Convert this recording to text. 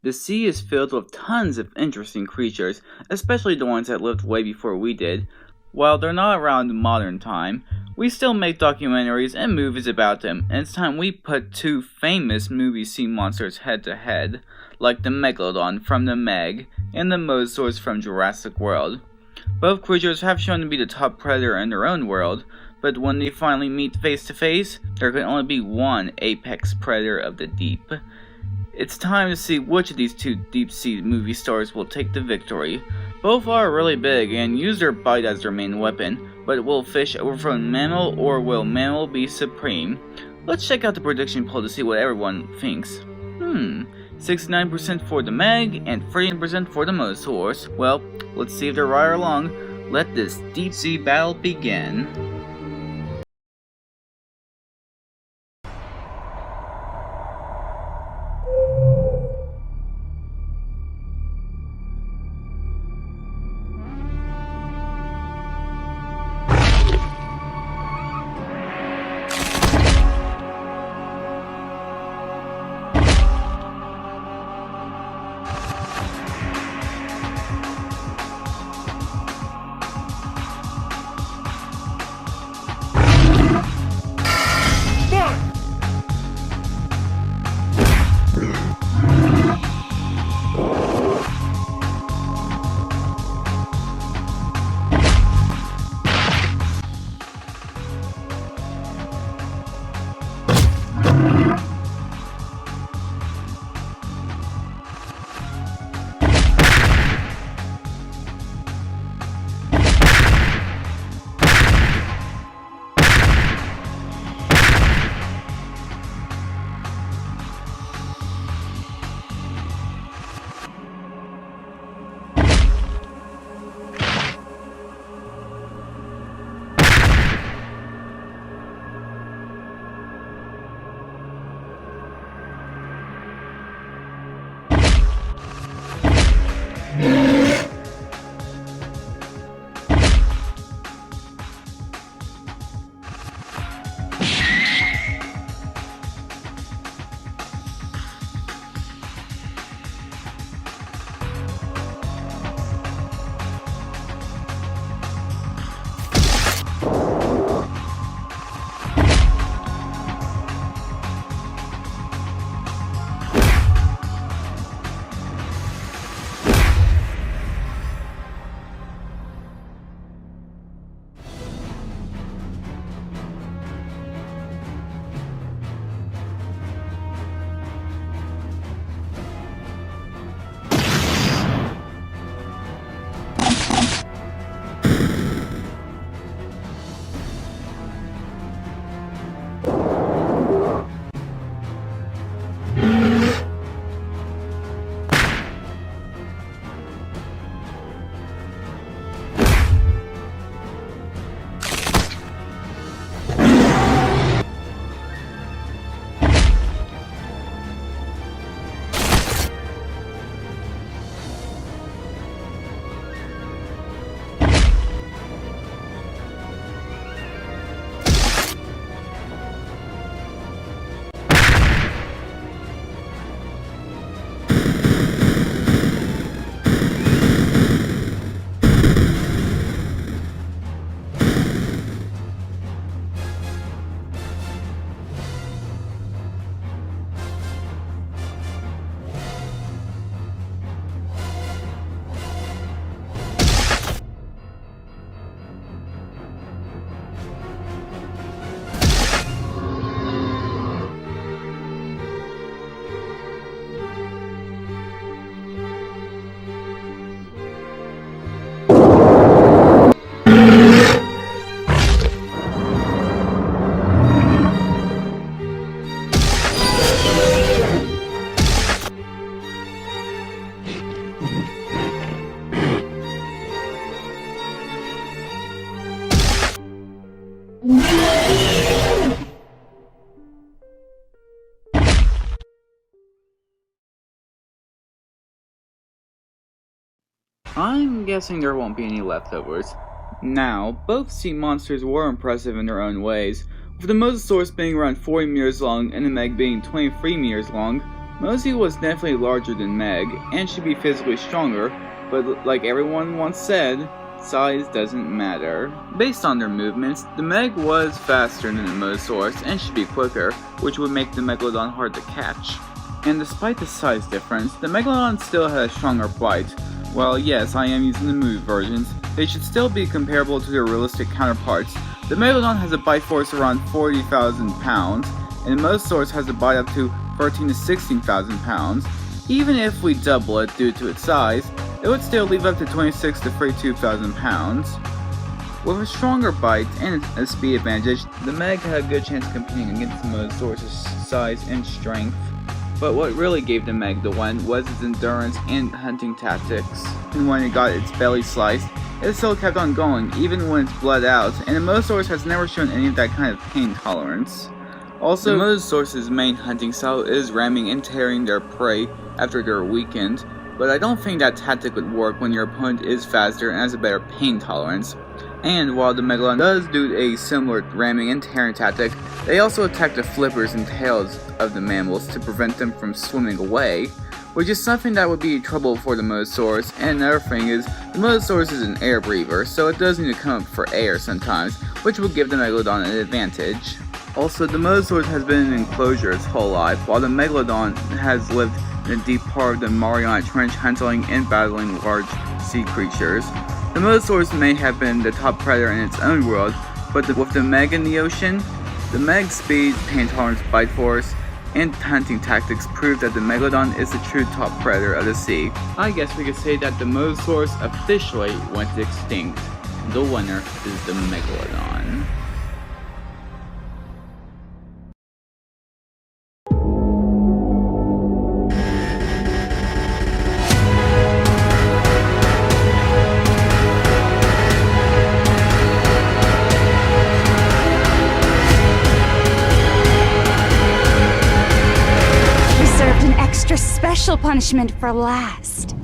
The sea is filled with tons of interesting creatures, especially the ones that lived way before we did. While they're not around in modern time, we still make documentaries and movies about them, and it's time we put two famous movie sea monsters head to head, like the Megalodon from the Meg and the Mosasaurus from Jurassic World. Both creatures have shown to be the top predator in their own world, but when they finally meet face to face, there can only be one apex predator of the deep. It's time to see which of these two deep-sea movie stars will take the victory. Both are really big and use their bite as their main weapon, but will fish overthrow mammal or will mammal be supreme? Let's check out the prediction poll to see what everyone thinks. 69% for the Meg and 39% for the Mosasaurus. Well, let's see if they're right or wrong. Let this deep-sea battle begin. I'm guessing there won't be any leftovers. Now, both sea monsters were impressive in their own ways, with the Mosasaurus being around 40 meters long and the Meg being 23 meters long. Mosey was definitely larger than Meg, and should be physically stronger, but like everyone once said, size doesn't matter. Based on their movements, the Meg was faster than the Mosasaurus and should be quicker, which would make the Megalodon hard to catch. And despite the size difference, the Megalodon still had a stronger bite. While yes, I am using the movie versions, they should still be comparable to their realistic counterparts. The Megalodon has a bite force around 40,000 pounds, and the Mosasaurus has a bite up to 13,000 to 16,000 pounds. Even if we double it due to its size, it would still leave up to 26,000 to 32,000 pounds. With a stronger bite and a speed advantage, the Meg had a good chance of competing against the Mosasaurus' size and strength. But what really gave the Meg the win was its endurance and hunting tactics. And when it got its belly sliced, it still kept on going, even when it's bled out, and the Mosasaurus has never shown any of that kind of pain tolerance. Also, the Mosasaurus' main hunting style is ramming and tearing their prey after they're weakened, but I don't think that tactic would work when your opponent is faster and has a better pain tolerance. And while the Megalodon does do a similar ramming and tearing tactic, they also attack the flippers and tails of the mammals to prevent them from swimming away, which is something that would be trouble for the Mosasaurus. And another thing is, the Mosasaurus is an air breather, so it does need to come up for air sometimes, which would give the Megalodon an advantage. Also, the Mosasaurus has been in an enclosure its whole life, while the Megalodon has lived in a deep part of the Mariana Trench hunting and battling large sea creatures. The Mosasaurus may have been the top predator in its own world, but with the Meg in the ocean, the Meg's speed, pain tolerance, bite force, and hunting tactics prove that the Megalodon is the true top predator of the sea. I guess we could say that the Mosasaurus officially went extinct. The winner is the Megalodon. Special punishment for last.